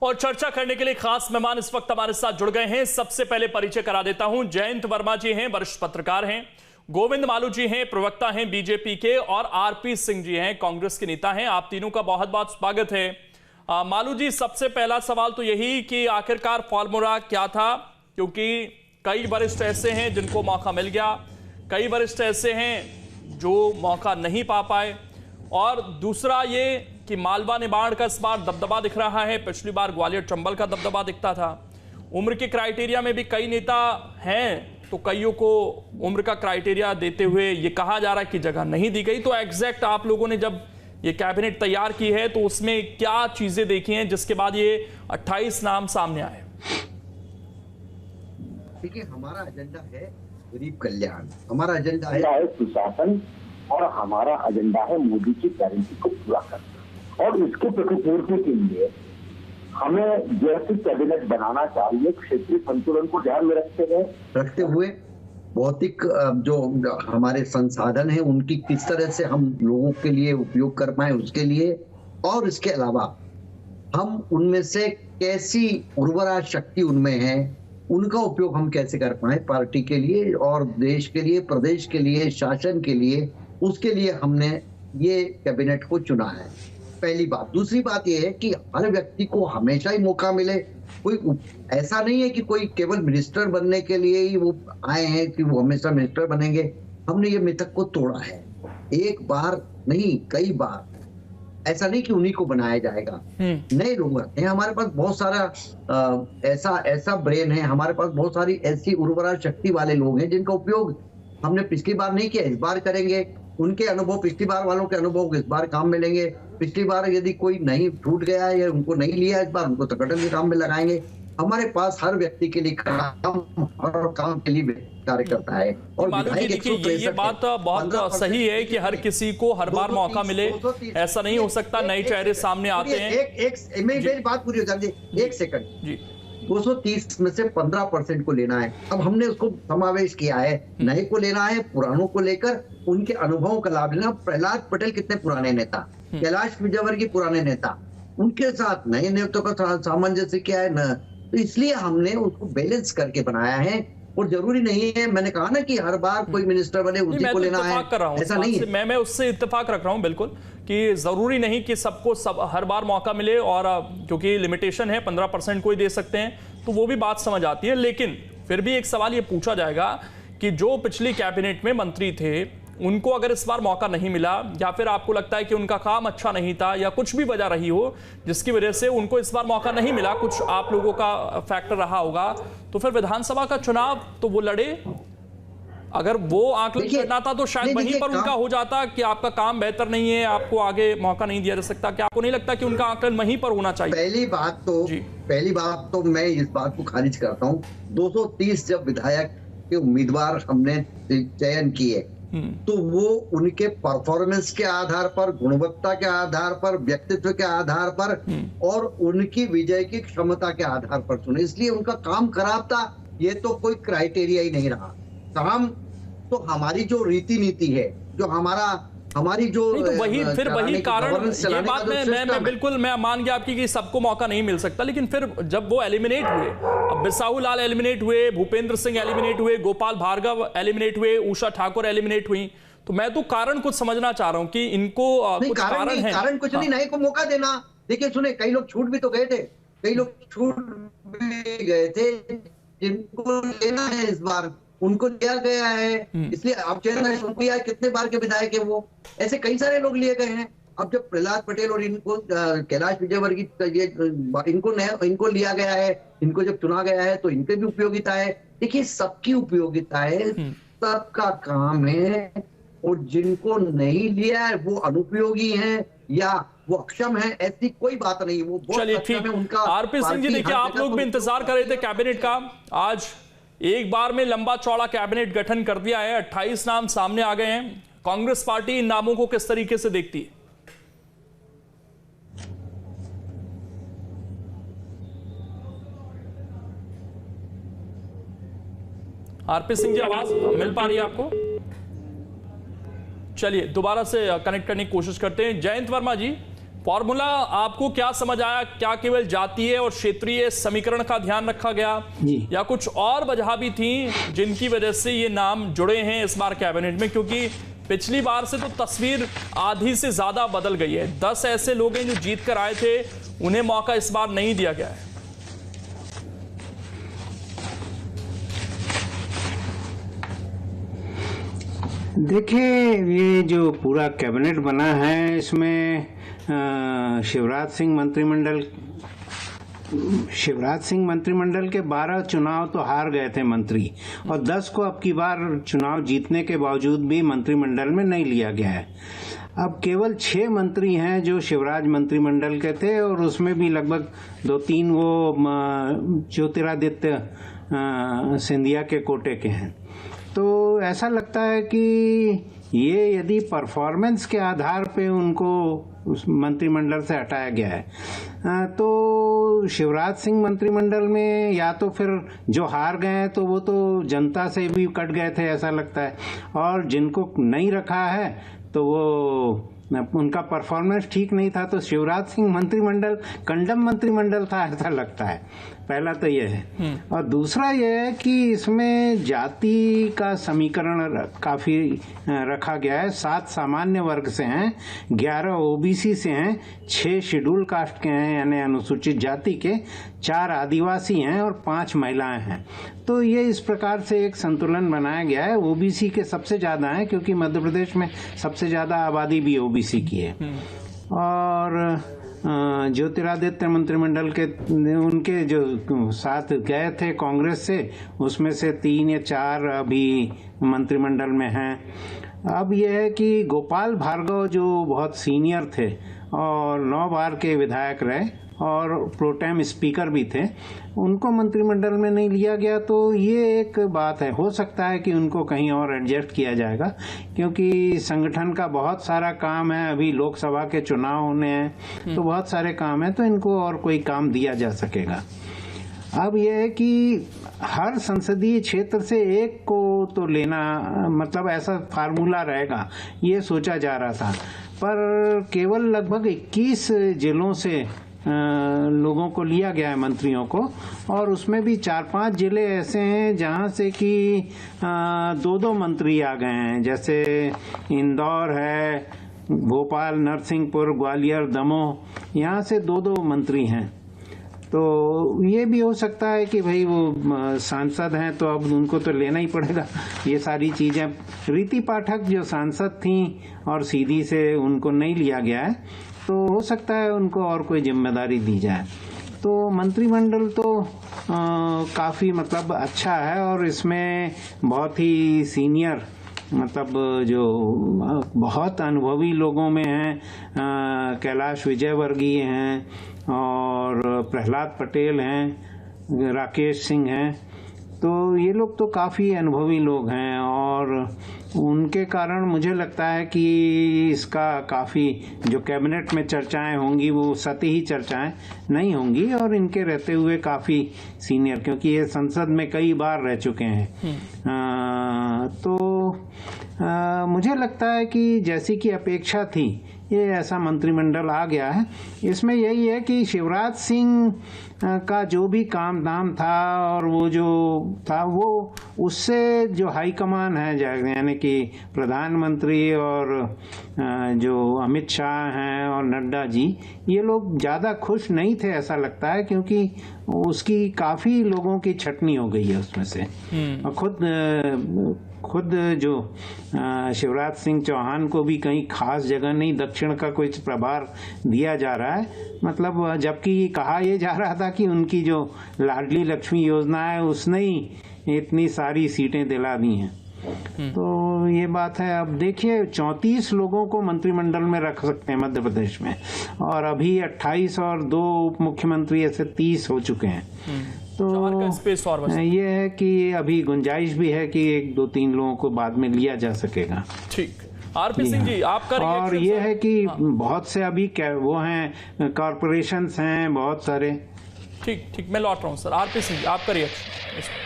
और चर्चा करने के लिए खास मेहमान इस वक्त हमारे साथ जुड़ गए हैं। सबसे पहले परिचय करा देता हूं। जयंत वर्मा जी हैं, वरिष्ठ पत्रकार हैं। गोविंद मालू जी हैं, प्रवक्ता हैं बीजेपी के। और आरपी सिंह जी हैं, कांग्रेस के नेता हैं। आप तीनों का बहुत बहुत स्वागत है। मालू जी, सबसे पहला सवाल तो यही कि आखिरकार फॉर्मूला क्या था, क्योंकि कई वरिष्ठ ऐसे हैं जिनको मौका मिल गया, कई वरिष्ठ ऐसे हैं जो मौका नहीं पा पाए, और दूसरा ये कि मालवा निमाड़ का इस बार दबदबा दिख रहा है। पिछली बार ग्वालियर चंबल का दबदबा दिखता था। उम्र के क्राइटेरिया में भी कई नेता हैं, तो कईयों को उम्र का क्राइटेरिया देते हुए ये कहा जा रहा है कि जगह नहीं दी गई। तो एग्जैक्ट आप लोगों ने जब ये कैबिनेट तैयार की है तो उसमें क्या चीजें देखी हैं जिसके बाद ये 28 नाम सामने आए? देखिए, हमारा एजेंडा है गरीब कल्याण, हमारा एजेंडा है सुशासन, और हमारा एजेंडा है मोदी की गारंटी को पूरा करना। और इसके प्रतिपूर्ति के लिए हमें जैसी कैबिनेट बनाना चाहिए, क्षेत्रीय संतुलन को ध्यान में रखते हुए भौतिक जो हमारे संसाधन है उनकी किस तरह से हम लोगों के लिए उपयोग कर पाए उसके लिए, और इसके अलावा हम उनमें से कैसी उर्वरा शक्ति उनमें है उनका उपयोग हम कैसे कर पाए पार्टी के लिए और देश के लिए, प्रदेश के लिए, शासन के लिए, उसके लिए हमने ये कैबिनेट को चुना है। पहली बात। दूसरी बात यह है कि हर व्यक्ति को हमेशा ही मौका मिले। कोई ऐसा नहीं है कि कोई केवल मिनिस्टर बनने के लिए ही वो आए हैं कि वो हमेशा मिनिस्टर बनेंगे। हमने ये मिथक को तोड़ा है, एक बार नहीं कई बार। ऐसा नहीं कि उन्हीं को बनाया जाएगा, नए लोग आते हैं। हमारे पास बहुत सारा ऐसा ब्रेन है, हमारे पास बहुत सारी ऐसी उर्वरा शक्ति वाले लोग हैं जिनका उपयोग हमने पिछली बार नहीं किया, इस बार करेंगे। उनके अनुभव, पिछली बार वालों के अनुभव इस बार काम में लेंगे। पिछली बार यदि कोई नहीं छूट गया है या उनको नहीं लिया, इस बार उनको संगठन के काम में लगाएंगे। हमारे पास हर व्यक्ति के लिए काम के लिए कार्य करता है। और ये बात बहुत सही है कि हर किसी को हर बार मौका मिले, ऐसा नहीं हो सकता नए चेहरे सामने आते हैं। मेरी बात पूरी हो जाती है, 1 सेकंड जी। 230 में से 15% को लेना है। अब हमने उसको समावेश किया है, नए को लेना है, पुरानों को लेकर उनके अनुभवों का लाभ लेना। प्रहलाद पटेल कितने पुराने नेता, कैलाश विजयवर्गीय पुराने नेता, उनके साथ नए नेताओं का सामंजस्य किया है न, तो इसलिए हमने उसको बैलेंस करके बनाया है। और जरूरी नहीं है, मैंने कहा ना कि हर बार कोई मिनिस्टर बने उसी को लेना है, ऐसा नहीं है। मैं उससे इत्तेफाक रख रहा हूं बिल्कुल, कि जरूरी नहीं कि सबको हर बार मौका मिले, और क्योंकि लिमिटेशन है 15% को ही दे सकते हैं, तो वो भी बात समझ आती है। लेकिन फिर भी एक सवाल ये पूछा जाएगा कि जो पिछली कैबिनेट में मंत्री थे उनको अगर इस बार मौका नहीं मिला, या फिर आपको लगता है कि उनका काम अच्छा नहीं था या कुछ भी वजह रही हो जिसकी वजह से उनको इस बार मौका नहीं मिला, कुछ आप लोगों का फैक्टर रहा होगा, तो फिर विधानसभा का चुनाव तो वो लड़े। अगर वो आंकलन करना था तो शायद वहीं पर उनका हो जाता कि आपका काम बेहतर नहीं है, आपको आगे मौका नहीं दिया जा सकता। क्या आपको नहीं लगता कि उनका आंकलन वहीं पर होना चाहिए? पहली बात तो मैं इस बात को खारिज करता हूँ। 230 जब विधायक के उम्मीदवार हमने चयन किए तो वो उनके परफॉर्मेंस के आधार पर, गुणवत्ता के आधार पर, व्यक्तित्व के आधार पर और उनकी विजय की क्षमता के आधार पर चुने। इसलिए उनका काम खराब था ये तो कोई क्राइटेरिया ही नहीं रहा। काम तो हमारी जो रीति नीति है, जो हमारी जो तो वही कारण, ये बात मैं बिल्कुल मैं मान गया आपकी कि सबको मौका नहीं मिल सकता। लेकिन फिर जब वो एलिमिनेट हुए, अब बिसाहू लाल एलिमिनेट हुए, भूपेंद्र सिंह एलिमिनेट हुए, गोपाल भार्गव एलिमिनेट हुए, उषा ठाकुर एलिमिनेट हुई, तो मैं तो कारण कुछ समझना चाह रहा हूँ कि इनको कुछ कारण है। कारण कुछ नहीं, नए को मौका देना। देखिए सुने, कई लोग छूट भी तो गए थे, कई लोग छूट भी गए थे, जिनको लेना है इस बार उनको लिया गया है। इसलिए आप उनको यार कितने बार के विधायक है वो, ऐसे कई सारे लोग लिए गए हैं। अब जब प्रहलाद पटेल और इनको कैलाश विजयवर्गीय इनको लिया गया है, इनको जब चुना गया है तो इनके भी उपयोगिता है। देखिए सबकी उपयोगिता है, सबका काम है, और जिनको नहीं लिया है वो अनुपयोगी हैं या वो अक्षम है, ऐसी कोई बात नहीं। वो चलिए ठीक है। आरपी सिंह जी, देखिए आप लोग भी इंतजार कर रहे थे कैबिनेट का, आज एक बार में लंबा चौड़ा कैबिनेट गठन कर दिया है, 28 नाम सामने आ गए हैं। कांग्रेस पार्टी इन नामों को किस तरीके से देखती है? आरपी सिंह जी, आवाज मिल पा रही है आपको? चलिए दोबारा से कनेक्ट करने की कोशिश करते हैं। जयंत वर्मा जी, फॉर्मूला आपको क्या समझ आया? क्या केवल जातीय और क्षेत्रीय समीकरण का ध्यान रखा गया या कुछ और वजह भी थी जिनकी वजह से ये नाम जुड़े हैं इस बार कैबिनेट में? क्योंकि पिछली बार से तो तस्वीर आधी से ज्यादा बदल गई है। 10 ऐसे लोग हैं जो जीत कर आए थे, उन्हें मौका इस बार नहीं दिया गया है। देखिए, ये जो पूरा कैबिनेट बना है इसमें शिवराज सिंह मंत्रिमंडल के 12 चुनाव तो हार गए थे मंत्री, और 10 को अब की बार चुनाव जीतने के बावजूद भी मंत्रिमंडल में नहीं लिया गया है। अब केवल 6 मंत्री हैं जो शिवराज मंत्रिमंडल के थे, और उसमें भी लगभग 2-3 वो ज्योतिरादित्य सिंधिया के कोटे के हैं। तो ऐसा लगता है कि ये यदि परफॉर्मेंस के आधार पे उनको उस मंत्रिमंडल से हटाया गया है तो शिवराज सिंह मंत्रिमंडल में या तो फिर जो हार गए हैं तो वो तो जनता से भी कट गए थे ऐसा लगता है, और जिनको नहीं रखा है तो वो उनका परफॉर्मेंस ठीक नहीं था। तो शिवराज सिंह मंत्रिमंडल कंडम मंत्रिमंडल था ऐसा लगता है। पहला तो ये है, और दूसरा ये है कि इसमें जाति का समीकरण काफी रखा गया है। 7 सामान्य वर्ग से हैं, 11 ओबीसी से हैं, 6 शेड्यूल कास्ट के हैं यानी अनुसूचित जाति के, 4 आदिवासी हैं और 5 महिलाएं हैं। तो ये इस प्रकार से एक संतुलन बनाया गया है। ओबीसी के सबसे ज्यादा हैं क्योंकि मध्य प्रदेश में सबसे ज्यादा आबादी भी ओबीसी की है। और ज्योतिरादित्य मंत्रिमंडल के उनके जो साथ गए थे कांग्रेस से, उसमें से 3 या 4 अभी मंत्रिमंडल में हैं। अब यह है कि गोपाल भार्गव जो बहुत सीनियर थे और 9 बार के विधायक रहे और प्रोटेम स्पीकर भी थे, उनको मंत्रिमंडल में नहीं लिया गया। तो ये एक बात है, हो सकता है कि उनको कहीं और एडजस्ट किया जाएगा क्योंकि संगठन का बहुत सारा काम है। अभी लोकसभा के चुनाव होने हैं तो बहुत सारे काम है, तो इनको और कोई काम दिया जा सकेगा। अब यह है कि हर संसदीय क्षेत्र से एक को तो लेना, मतलब ऐसा फार्मूला रहेगा ये सोचा जा रहा था, पर केवल लगभग 21 जिलों से लोगों को लिया गया है मंत्रियों को, और उसमें भी 4-5 जिले ऐसे हैं जहां से कि 2-2 मंत्री आ गए हैं, जैसे इंदौर है, भोपाल, नरसिंहपुर, ग्वालियर, दमोह, यहाँ से 2-2 मंत्री हैं। तो ये भी हो सकता है कि भाई वो सांसद हैं तो अब उनको तो लेना ही पड़ेगा ये सारी चीजें। रीति पाठक जो सांसद थी और सीधी से उनको नहीं लिया गया है, तो हो सकता है उनको और कोई जिम्मेदारी दी जाए। तो मंत्रिमंडल तो काफी मतलब अच्छा है, और इसमें बहुत ही सीनियर मतलब जो बहुत अनुभवी लोगों में हैं, कैलाश विजयवर्गीय हैं और प्रहलाद पटेल हैं, राकेश सिंह हैं। तो ये लोग तो काफ़ी अनुभवी लोग हैं, और उनके कारण मुझे लगता है कि इसका काफ़ी जो कैबिनेट में चर्चाएं होंगी वो सतही चर्चाएं नहीं होंगी, और इनके रहते हुए काफ़ी सीनियर, क्योंकि ये संसद में कई बार रह चुके हैं। मुझे लगता है कि जैसी कि अपेक्षा थी ये ऐसा मंत्रिमंडल आ गया है। इसमें यही है कि शिवराज सिंह का जो भी काम धाम था और वो जो था वो उससे जो हाईकमान है यानी कि प्रधानमंत्री और जो अमित शाह हैं और नड्डा जी, ये लोग ज़्यादा खुश नहीं थे ऐसा लगता है, क्योंकि उसकी काफ़ी लोगों की छटनी हो गई है उसमें से। और खुद जो शिवराज सिंह चौहान को भी कहीं खास जगह नहीं, दक्षिण का कुछ प्रभार दिया जा रहा है, मतलब जबकि कहा यह जा रहा था कि उनकी जो लाडली लक्ष्मी योजना है उसने ही इतनी सारी सीटें दिला दी हैं। तो ये बात है। अब देखिए 34 लोगों को मंत्रिमंडल में रख सकते हैं मध्य प्रदेश में, और अभी 28 और 2 उप मुख्यमंत्री ऐसे 30 हो चुके हैं। तो स्पेस और ये है कि अभी गुंजाइश भी है कि 1-2-3 लोगों को बाद में लिया जा सकेगा। ठीक, आरपी सिंह जी आपका और ये है कि बहुत से अभी वो हैं, कॉरपोरेशंस हैं बहुत सारे। ठीक, मैं लौट रहा हूँ सर। आरपी सिंह जी आपका रिएक्शन।